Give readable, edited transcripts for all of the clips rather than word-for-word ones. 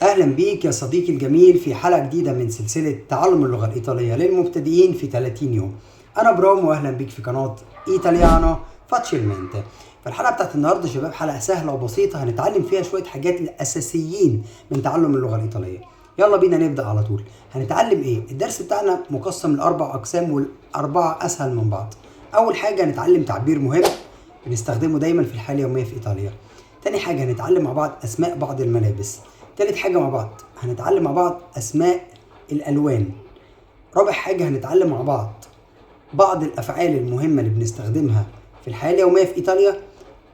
أهلا بيك يا صديقي الجميل في حلقة جديدة من سلسلة تعلم اللغة الإيطالية للمبتدئين في 30 يوم. أنا برامو وأهلا بيك في قناة إيطاليانو فاتشيلمنت. في الحلقة بتاعت النهاردة شباب حلقة سهلة وبسيطة هنتعلم فيها شوية حاجات الأساسيين من تعلم اللغة الإيطالية. يلا بينا نبدأ على طول. هنتعلم إيه؟ الدرس بتاعنا مقسم لأربع أقسام والأربعة أسهل من بعض. أول حاجة هنتعلم تعبير مهم بنستخدمه دايما في الحياة اليومية في إيطاليا. تاني حاجة هنتعلم مع بعض أسماء بعض الملابس. تالت حاجة مع بعض هنتعلم مع بعض أسماء الألوان. رابع حاجة هنتعلم مع بعض الأفعال المهمة اللي بنستخدمها في الحياة اليومية في إيطاليا.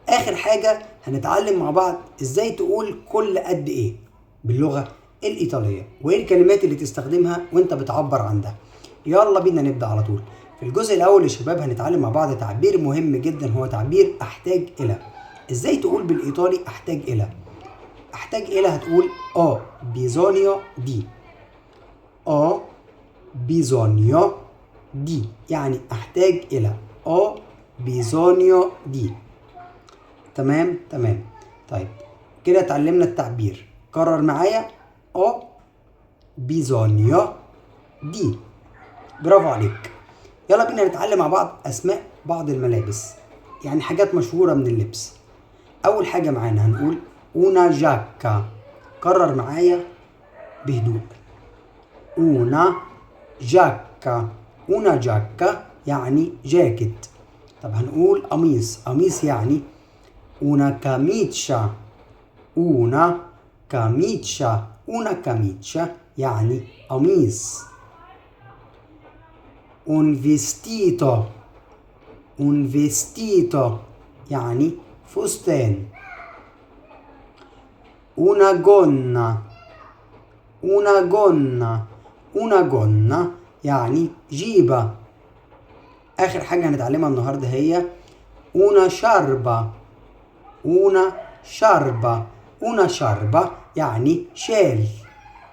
آخر حاجة هنتعلم مع بعض إزاي تقول كل قد إيه باللغة الإيطالية، وإيه الكلمات اللي تستخدمها وإنت بتعبر عن ده. يلا بينا نبدأ على طول. في الجزء الأول يا شباب هنتعلم مع بعض تعبير مهم جدا، هو تعبير أحتاج إلى. إزاي تقول بالإيطالي أحتاج إلى؟ أحتاج إلى هتقول ho bisogno di. ho bisogno di يعني أحتاج إلى. ho bisogno di. تمام. طيب كده اتعلمنا التعبير. كرر معايا ho bisogno di. برافو عليك. يلا بينا نتعلم مع بعض أسماء بعض الملابس، يعني حاجات مشهورة من اللبس. أول حاجة معانا هنقول una giacca. كرر معايا بهدوء. una giacca. una giacca يعني جاكيت. طب هنقول قميص يعني una camicia. una camicia. una camicia يعني قميص. un vestito يعني فستان. una gonna يعني جيبة. آخر حاجة هنتعلمها النهاردة هي una sciarpa يعني شال.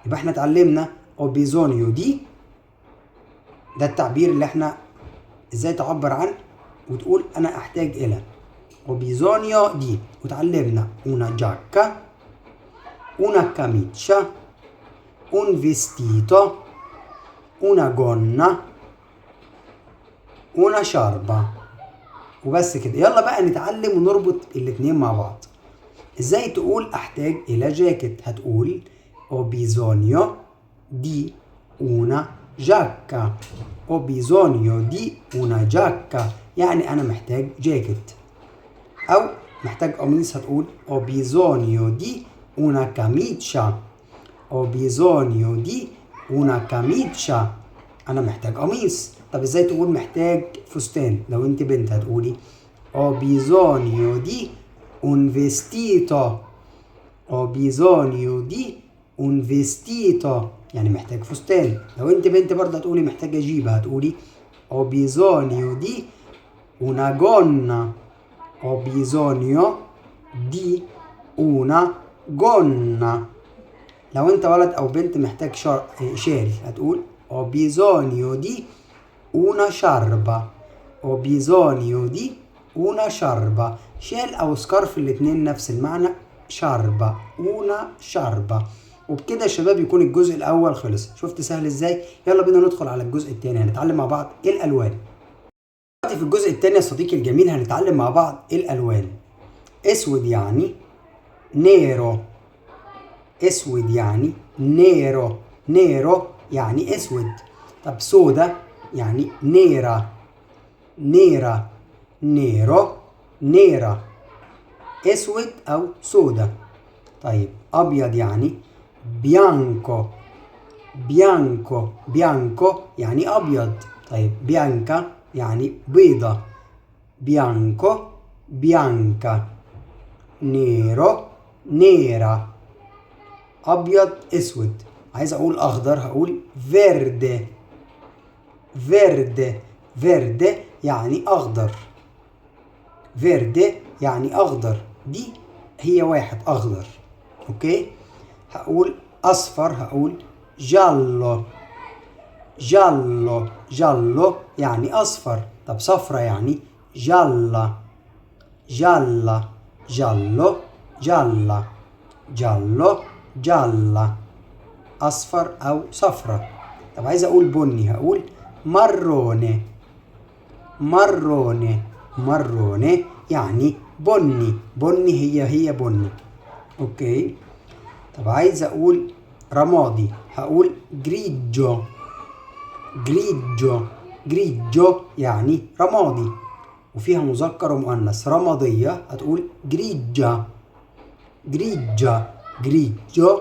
يبقى احنا اتعلمنا ho bisogno di، ده التعبير اللي احنا ازاي تعبر عن وتقول انا احتاج الى. ho bisogno di. وتعلمنا una giacca، una camicia، un vestito، una gonna، una sciarpa. وبس كده. يلا بقى نتعلم ونربط الاتنين مع بعض. ازاي تقول احتاج الى جاكيت؟ هتقول ho bisogno di una giacca. ho bisogno di una giacca يعني انا محتاج جاكيت. او محتاج قميص هتقول ho bisogno di una camicia. ho bisogno di una camicia انا محتاج قميص. طب ازاي تقول محتاج فستان؟ لو انت بنت هتقولي ho bisogno di un vestito. ho bisogno di un vestito يعني محتاج فستان. لو انت بنت برضه هتقولي محتاجة جيبة، هتقولي ho bisogno di una gonna. ho bisogno di una gonna. لو انت ولد او بنت محتاج شال هتقول ho bisogno di una sciarpa. ho bisogno di una sciarpa. شال او سكارف الاتنين نفس المعنى. شاربة una sciarpa. وبكده يا شباب يكون الجزء الاول خلص. شفت سهل ازاي؟ يلا بينا ندخل على الجزء الثاني. هنتعلم مع بعض الالوان. دلوقتي في الجزء الثاني يا صديقي الجميل هنتعلم مع بعض الالوان. اسود يعني نيرو. اسود يعني نيرو يعني اسود. طب سودا يعني نيرا. نيرو نيرا. اسود او سودا. طيب ابيض يعني بيانكو. بيانكو يعني ابيض. طيب بيانكا يعني بيضة. بيانكو بيانكا. نيرو نيرا. ابيض اسود. عايز اقول اخضر هقول فيردي يعني اخضر. يعني اخضر. دي هي واحد اخضر. اوكي. هقول اصفر هقول جالو يعني اصفر. طب صفرة يعني جالة. جالو جالو. جالا أصفر أو صفرة. طب عايز أقول بني هقول ماروني. ماروني ماروني يعني بني. بني هي بني. اوكي. طب عايز اقول رمادي هقول جريجو. جريجو جريجو يعني رمادي، وفيها مذكر ومؤنث. رمادية هتقول جريجا. جريجا جريجو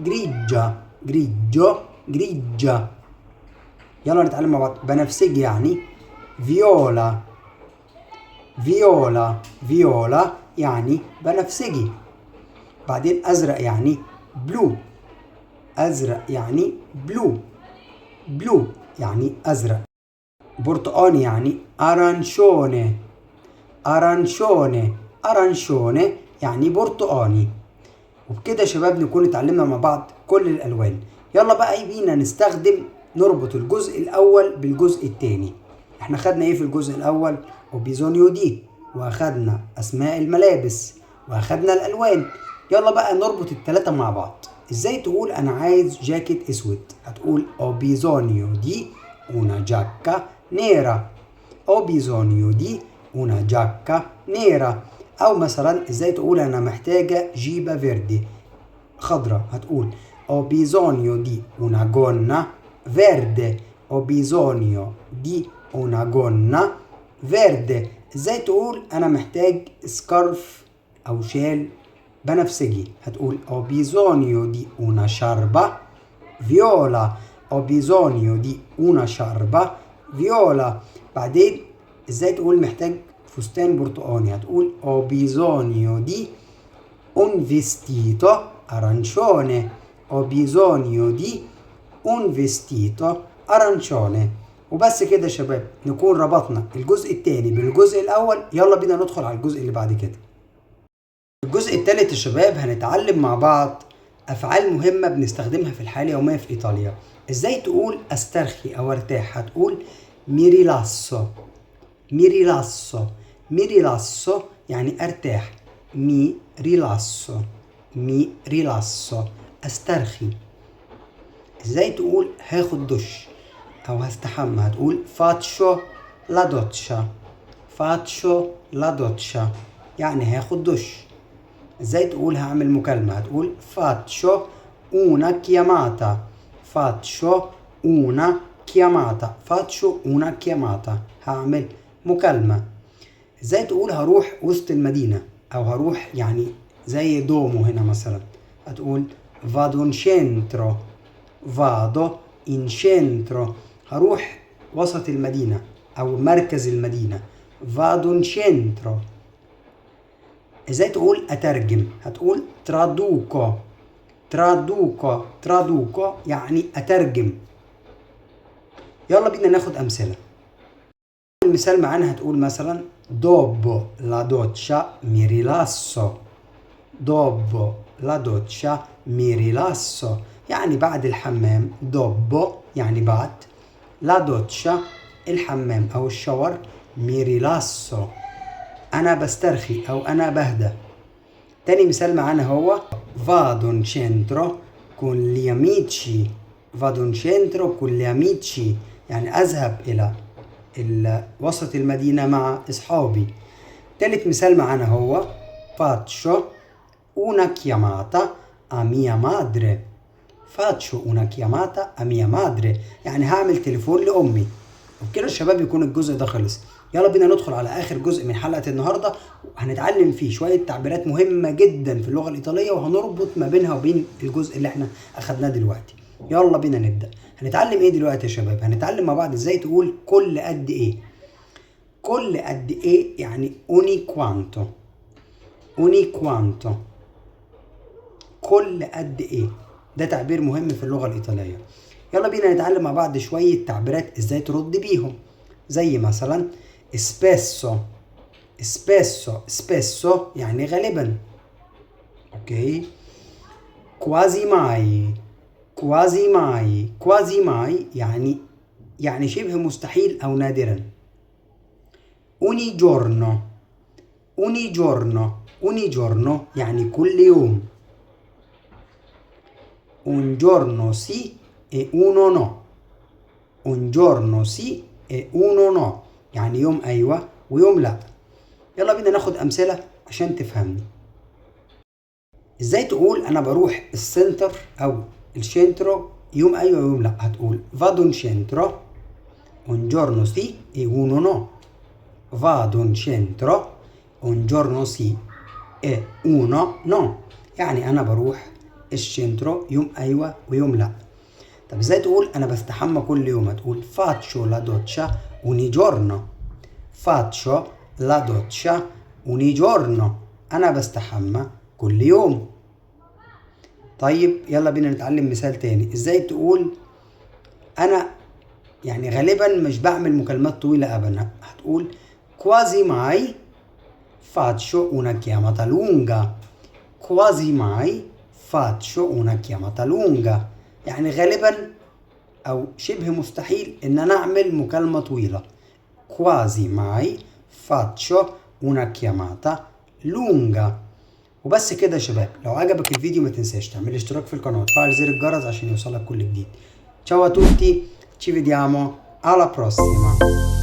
جريجا جريجو جريجا. يلا نتعلم مع بعض. بنفسجي يعني فيولا. فيولا فيولا يعني بنفسجي. بعدين أزرق يعني بلو. أزرق يعني بلو. بلو يعني أزرق. برتقاني يعني أرانشوني. أرانشوني أرانشوني يعني برتقاني. وبكده يا شباب نكون اتعلمنا مع بعض كل الألوان. يلا بقى بينا نستخدم نربط الجزء الأول بالجزء الثاني. احنا خدنا ايه في الجزء الأول؟ وبيزونيو دي، واخدنا أسماء الملابس، واخدنا الألوان. يلا بقى نربط الثلاثة مع بعض. ازاي تقول أنا عايز جاكيت أسود؟ هتقول ho bisogno di una giacca nera. ho bisogno di una giacca nera. أو مثلا ازاي تقول أنا محتاجة جيبة فيردي خضرة؟ هتقول ho bisogno di una gonna verde. ho bisogno di una gonna verde. ازاي تقول انا محتاج سكارف او شال بنفسجي؟ هتقول ho bisogno di una sciarpa viola. ho bisogno di una sciarpa viola. بعدين ازاي تقول محتاج فستان برتقاني؟ هتقول ho bisogno di un vestito arancione. ho bisogno di un vestito arancione. وبس كده يا شباب نكون ربطنا الجزء الثاني بالجزء الاول. يلا بينا ندخل على الجزء اللي بعد كده. الجزء الثالث يا شباب هنتعلم مع بعض افعال مهمه بنستخدمها في الحياه اليوميه في ايطاليا. ازاي تقول استرخي او ارتاح؟ هتقول ميريلاسو. ميريلاسو ميريلاسو يعني ارتاح. مي ريلاسو. مي ريلاسو استرخي. ازاي تقول هاخد دش او هستحمى؟ هتقول فاتشو لا دوتشا. فاتشو لا دوتشا يعني هاخد دش. ازاي تقول هعمل مكالمة؟ هتقول فاتشو una chiamata. فاتشو una chiamata. فاتشو una chiamata هعمل مكالمة. ازاي تقول هروح وسط المدينة او هروح يعني زي دومو هنا مثلا؟ هتقول vado in centro. vado in centro هروح وسط المدينة او مركز المدينة. vado in centro. ازاي تقول اترجم؟ هتقول traduco. traduco traduco يعني اترجم. يلا بينا ناخد امثلة. المثال معانا هتقول مثلا dopo la doccia mi rilasso. dopo la doccia mi rilasso يعني بعد الحمام. dopo يعني بعد. la doccia الحمام او الشاور. mi rilasso انا بسترخي او انا بهدى. تاني مثال معانا هو vado in centro con gli amici. vado in centro con gli amici يعني اذهب الى وسط المدينة مع اصحابي. تالت مثال معانا هو faccio una chiamata a mia madre. faccio una chiamata a mia madre يعني هعمل تليفون لأمي. وبكده الشباب يكون الجزء ده خلص. يلا بينا ندخل على آخر جزء من حلقة النهاردة، وهنتعلم فيه شوية تعبيرات مهمة جدا في اللغة الإيطالية، وهنربط ما بينها وبين الجزء اللي احنا أخدناه دلوقتي. يلا بينا نبدأ. هنتعلم ايه دلوقتي يا شباب؟ هنتعلم مع بعض ازاي تقول كل قد ايه. كل قد ايه يعني ogni quanto. ogni quanto كل قد ايه ده تعبير مهم في اللغة الإيطالية. يلا بينا نتعلم مع بعض شوية تعبيرات ازاي ترد بيهم. زي مثلا spesso. spesso spesso يعني غالبا. اوكي. quasi mai. quasi mai. quasi mai يعني شبه مستحيل او نادرا. ogni giorno. ogni giorno. ogni giorno يعني كل يوم. un giorno sì e uno no. un giorno sì e uno no. يعني يوم أيوة ويوم لا. يلا بينا ناخد أمثلة عشان تفهمني. ازاي تقول أنا بروح السنتر أو الشنترو يوم أيوة ويوم لا؟ هتقول vado in centro un giorno sì e uno no. vado in centro un giorno sì e uno no. يعني أنا بروح الشنترو يوم أيوة ويوم لا. طب ازاي تقول أنا بستحمى كل يوم؟ هتقول faccio la doccia ogni giorno. faccio la doccia ogni giorno. أنا بستحمى كل يوم. طيب يلا بينا نتعلم مثال تاني. ازاي تقول أنا يعني غالبا مش بعمل مكالمات طويلة أبدا؟ هتقول quasi mai faccio una chiamata lunga. quasi mai faccio una chiamata lunga. يعني غالبا أو شبه مستحيل إن أنا أعمل مكالمة طويلة. quasi mai faccio una chiamata lunga. وبس كده يا شباب. لو عجبك الفيديو ما تنساش تعمل اشتراك في القناة وتفعل زر الجرس عشان يوصلك كل جديد. ciao a tutti, ci vediamo alla prossima.